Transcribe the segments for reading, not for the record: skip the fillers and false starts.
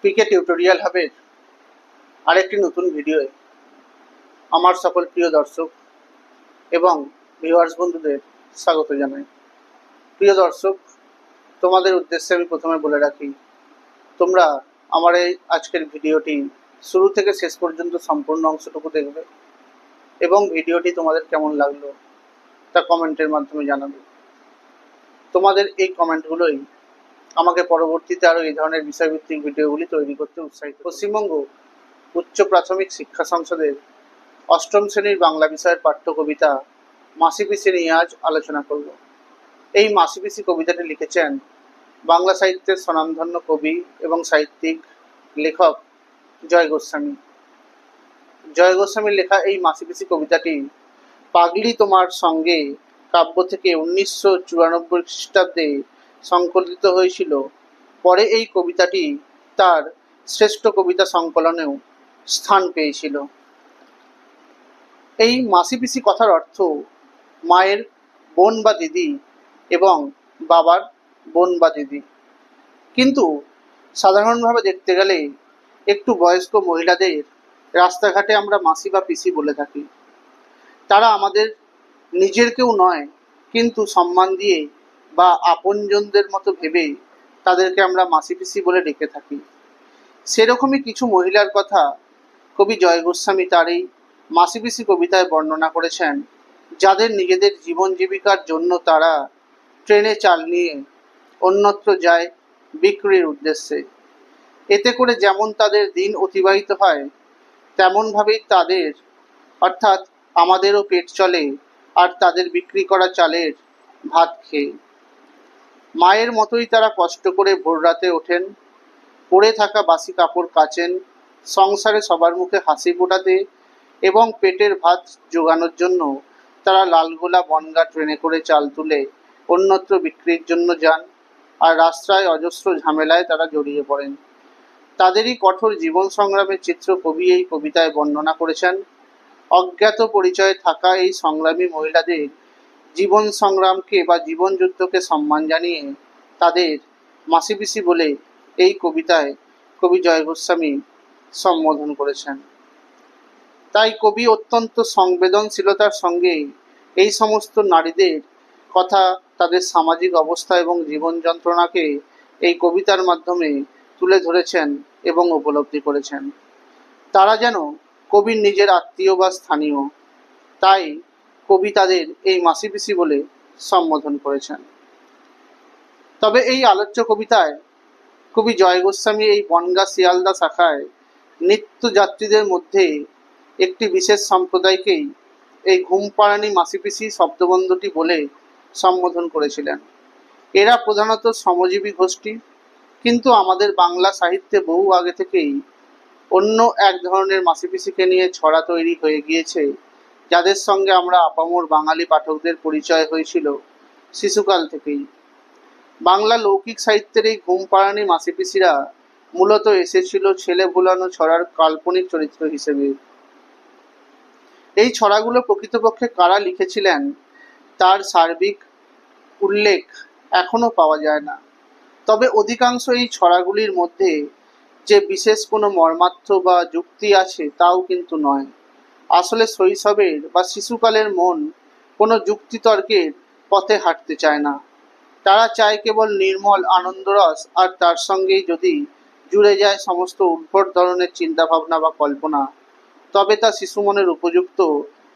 পিকে tutorial হাবের আরেকটি নতুন ভিডিওয়ে আমার সকল প্রিয় দর্শক এবং ভিউয়ার্স বন্ধুদের স্বাগত জানাই। প্রিয় দর্শক, তোমাদের উদ্দেশ্যে আমি প্রথমে বলে রাখি, তোমরা আমার এই আজকের ভিডিওটি শুরু থেকে শেষ পর্যন্ত সম্পূর্ণ অংশটুকু দেখবে এবং ভিডিওটি তোমাদের কেমন লাগলো তা কমেন্টের মাধ্যমে জানাবে। তোমাদের এই কমেন্টগুলোই আমাকে পরবর্তীতে আরও এই ধরনের বিষয়ভিত্তিক ভিডিওগুলি তৈরি করতে উৎসাহিত। পশ্চিমবঙ্গ উচ্চ প্রাথমিক শিক্ষা সংসদের অষ্টম শ্রেণীর বাংলা বিষয়ের পাঠ্য কবিতা মাসিপিসি নিয়ে আজ আলোচনা করব। এই মাসিপিসি কবিতাটি লিখেছেন বাংলা সাহিত্যের স্বনামধন্য কবি এবং সাহিত্যিক লেখক জয় গোস্বামী। জয় গোস্বামীর লেখা এই মাসিপিসি কবিতাটি পাগলি তোমার সঙ্গে কাব্য থেকে 1994 খ্রিস্টাব্দে সংকলিত হয়েছিল। পরে এই কবিতাটি তার শ্রেষ্ঠ কবিতা সংকলনেও স্থান পেয়েছিল। এই মাসিপিসি কথার অর্থ মায়ের বোন বা দিদি এবং বাবার বোন বা দিদি। কিন্তু সাধারণভাবে দেখতে গেলে একটু বয়স্ক মহিলাদের রাস্তাঘাটে আমরা মাসি বা পিসি বলে থাকি। তারা আমাদের নিজের কেউ নয়, কিন্তু সম্মান দিয়ে বা আপনজনদের মতো ভেবে তাদেরকে আমরা মাসি পিসি বলে ডেকে থাকি। সেরকমই কিছু মহিলার কথা কবি জয় গোস্বামী তার এই মাসিপিসি কবিতায় বর্ণনা করেছেন, যাদের নিজেদের জীবন জীবিকার জন্য তারা ট্রেনে চাল নিয়ে অন্যত্র যায় বিক্রির উদ্দেশ্যে। এতে করে যেমন তাদের দিন অতিবাহিত হয়, তেমনভাবেই তাদের অর্থাৎ আমাদেরও পেট চলে আর তাদের বিক্রি করা চালের ভাত খেয়ে। মায়ের মতোই তারা কষ্ট করে ভোররাতে ওঠেন, পড়ে থাকা বাসি কাপড় কাচেন, সংসারে সবার মুখে হাসি ফোটাতে এবং পেটের ভাত জোগানোর জন্য তারা লালগোলা বনগা ট্রেনে করে চাল তুলে অন্যত্র বিক্রির জন্য যান। আর রাস্তায় অজস্র ঝামেলায় তারা জড়িয়ে পড়েন। তাদেরই কঠোর জীবন সংগ্রামের চিত্র কবি এই কবিতায় বর্ণনা করেছেন। অজ্ঞাত পরিচয়ে থাকা এই সংগ্রামী মহিলাদের জীবন সংগ্রামকে বা জীবন যুদ্ধকে সম্মান জানিয়ে তাদের মাসিপিসি বলে এই কবিতায় কবি জয় গোস্বামী সম্বোধন করেছেন। তাই কবি অত্যন্ত সংবেদনশীলতার সঙ্গে এই সমস্ত নারীদের কথা, তাদের সামাজিক অবস্থা এবং জীবন যন্ত্রণাকে এই কবিতার মাধ্যমে তুলে ধরেছেন এবং উপলব্ধি করেছেন। তারা যেন কবির নিজের আত্মীয় বা স্থানীয়, তাই কবি তাদের এই মাসিপিসি বলে সম্বোধন করেছেন। তবে এই আলোচ্য কবিতায় কবি জয় গোস্বামী এই বনগা শিয়ালদা শাখায় নিত্য যাত্রীদের মধ্যে একটি বিশেষ সম্প্রদায়কেই এই ঘুমপাড়ানি মাসিপিসি শব্দবন্ধটি বলে সম্বোধন করেছিলেন। এরা প্রধানত শ্রমজীবী গোষ্ঠী, কিন্তু আমাদের বাংলা সাহিত্যে বহু আগে থেকেই অন্য এক ধরনের মাসিপিসিকে নিয়ে ছড়া তৈরি হয়ে গিয়েছে, যাদের সঙ্গে আমরা আপামর বাঙালি পাঠকদের পরিচয় হয়েছিল শিশুকাল থেকেই। বাংলা লৌকিক সাহিত্যের এই ঘুমপাড়ানি মাসিপিসিরা মূলত এসেছিল ছেলে ভুলানো ছড়ার কাল্পনিক চরিত্র হিসেবে। এই ছড়াগুলো প্রকৃতপক্ষে কারা লিখেছিলেন তার সার্বিক উল্লেখ এখনো পাওয়া যায় না। তবে অধিকাংশ এই ছড়াগুলির মধ্যে যে বিশেষ কোনো মর্মার্থ বা যুক্তি আছে তাও কিন্তু নয়। আসলে শৈশবের বা শিশুকালের মন কোনো যুক্তিতর্কের পথে হাঁটতে চায় না। তারা চায় কেবল নির্মল আনন্দরস, আর তার সঙ্গেই যদি জুড়ে যায় সমস্ত উদ্ভট ধরনের চিন্তাভাবনা বা কল্পনা, তবে তা শিশু মনের উপযুক্ত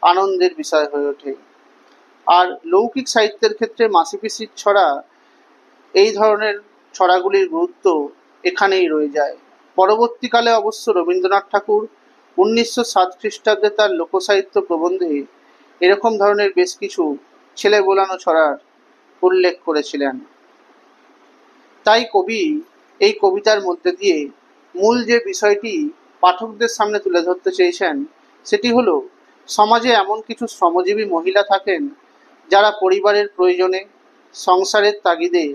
আনন্দের বিষয় হয়ে ওঠে। আর লৌকিক সাহিত্যের ক্ষেত্রে মাসিপিসির ছড়া, এই ধরনের ছড়াগুলির গুরুত্ব এখানেই রয়ে যায়। পরবর্তীকালে অবশ্য রবীন্দ্রনাথ ঠাকুর 1907 খ্রিস্টাব্দে তার লোকসাহিত্য প্রবন্ধে এরকম ধরনের বেশ কিছু ছেলে বোলানো ছড়ার উল্লেখ করেছিলেন। তাই কবি এই কবিতার মধ্যে দিয়ে মূল যে বিষয়টি পাঠকদের সামনে তুলে ধরতে চেয়েছেন, সেটি হলো সমাজে এমন কিছু শ্রমজীবী মহিলা থাকেন যারা পরিবারের প্রয়োজনে, সংসারের তাগিদে,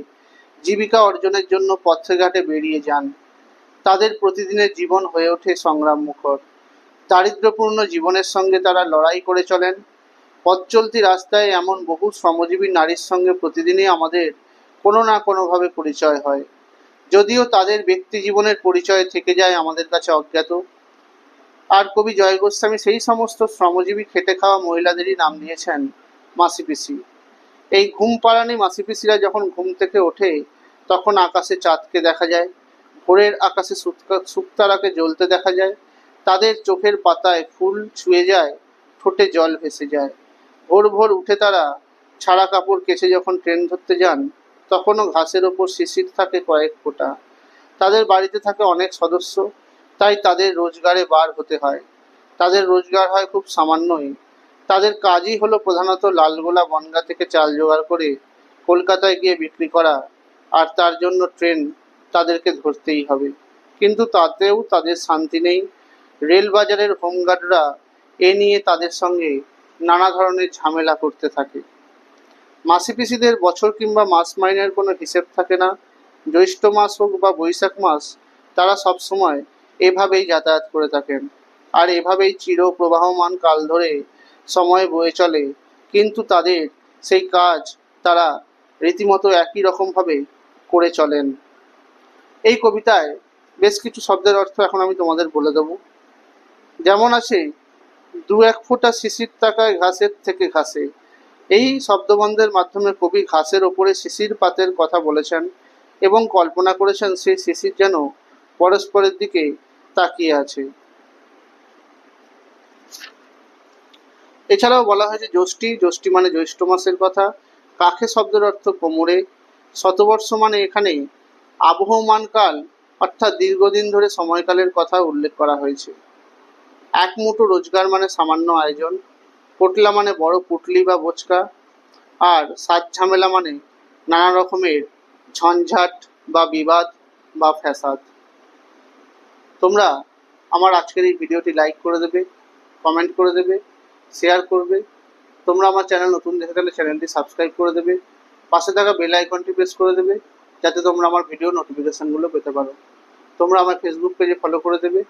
জীবিকা অর্জনের জন্য পথে ঘাটে বেরিয়ে যান। তাদের প্রতিদিনের জীবন হয়ে ওঠে সংগ্রাম মুখর। দারিদ্র্যপূর্ণ জীবনের সঙ্গে তারা লড়াই করে চলেন। পথ চলতি রাস্তায় এমন বহু শ্রমজীবী নারীর সঙ্গে প্রতিদিনই আমাদের কোনো না কোনোভাবে পরিচয় হয়, যদিও তাদের ব্যক্তি জীবনের পরিচয় থেকে যায় আমাদের কাছে অজ্ঞাত। আর কবি জয় গোস্বামী সেই সমস্ত শ্রমজীবী খেটে খাওয়া মহিলাদেরই নাম দিয়েছেন মাসিপিসি। এই ঘুম পাড়ানি মাসিপিসিরা যখন ঘুম থেকে ওঠে তখন আকাশে চাঁদকে দেখা যায়, ভোরের আকাশে শুকতারাকে জ্বলতে দেখা যায়, তাদের চোখের পাতায় ফুল ছুঁয়ে যায়, ঠোঁটে জল ভেসে যায়। ভোর ভোর উঠে তারা ছাড়া কাপড় কেচে যখন ট্রেন ধরতে যান তখনও ঘাসের ওপর শিশির থাকে কয়েক ফোঁটা। তাদের বাড়িতে থাকে অনেক সদস্য, তাই তাদের রোজগারে বার হতে হয়। তাদের রোজগার হয় খুব সামান্যই। তাদের কাজই হলো প্রধানত লালগোলা বনগা থেকে চাল জোগাড় করে কলকাতায় গিয়ে বিক্রি করা, আর তার জন্য ট্রেন তাদেরকে ধরতেই হবে। কিন্তু তাতেও তাদের শান্তি নেই। রেলবাজারের হোমগার্ডরা এ নিয়ে তাদের সঙ্গে নানা ধরনের ঝামেলা করতে থাকে। মাসিপিসিদের বছর কিংবা মাস মাইনের কোনো হিসেব থাকে না। জ্যৈষ্ঠ মাস হোক বা বৈশাখ মাস, তারা সবসময় এভাবেই যাতায়াত করে থাকেন। আর এভাবেই চির প্রবাহমান কাল ধরে সময় বয়ে চলে, কিন্তু তাদের সেই কাজ তারা রীতিমতো একই রকমভাবে করে চলেন। এই কবিতায় বেশ কিছু শব্দের অর্থ এখন আমি তোমাদের বলে দেব। যেমন আছে, দু এক ফোঁটা শিশির তাকায় ঘাসের থেকে ঘাসে। এই শব্দবন্ধের মাধ্যমে কবি ঘাসের ওপরে শিশির পাতের কথা বলেছেন এবং কল্পনা করেছেন সেই শিশির যেন পরস্পরের দিকে তাকিয়ে আছে। এছাড়াও বলা হয়েছে জ্যৈষ্ঠী, জ্যৈষ্ঠী মানে জ্যৈষ্ঠ মাসের কথা। কাকে শব্দের অর্থ কোমরে। শতবর্ষ মানে এখানে আবহমানকাল অর্থাৎ দীর্ঘদিন ধরে সময়কালের কথা উল্লেখ করা হয়েছে। এক মুঠো রোজগার মানে সামান্য আয়োজন। পোটলা মানে বড় পুটলি বা বোচকা। আর সাত ঝামেলা মানে নানা রকমের ঝঞ্ঝাট বা বিবাদ বা ফ্যাসাদ। তোমরা আমার আজকের এই ভিডিওটি লাইক করে দেবে, কমেন্ট করে দেবে, শেয়ার করবে। তোমরা আমার চ্যানেল নতুন দেখে থাকলে চ্যানেলটি সাবস্ক্রাইব করে দেবে, পাশে থাকা বেল আইকনটি প্রেস করে দেবে যাতে তোমরা আমার ভিডিও নোটিফিকেশানগুলো পেতে পারো। তোমরা আমার ফেসবুক পেজে ফলো করে দেবে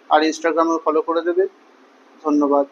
আর ইনস্টাগ্রামেও ফলো করে দেবে। ধন্যবাদ।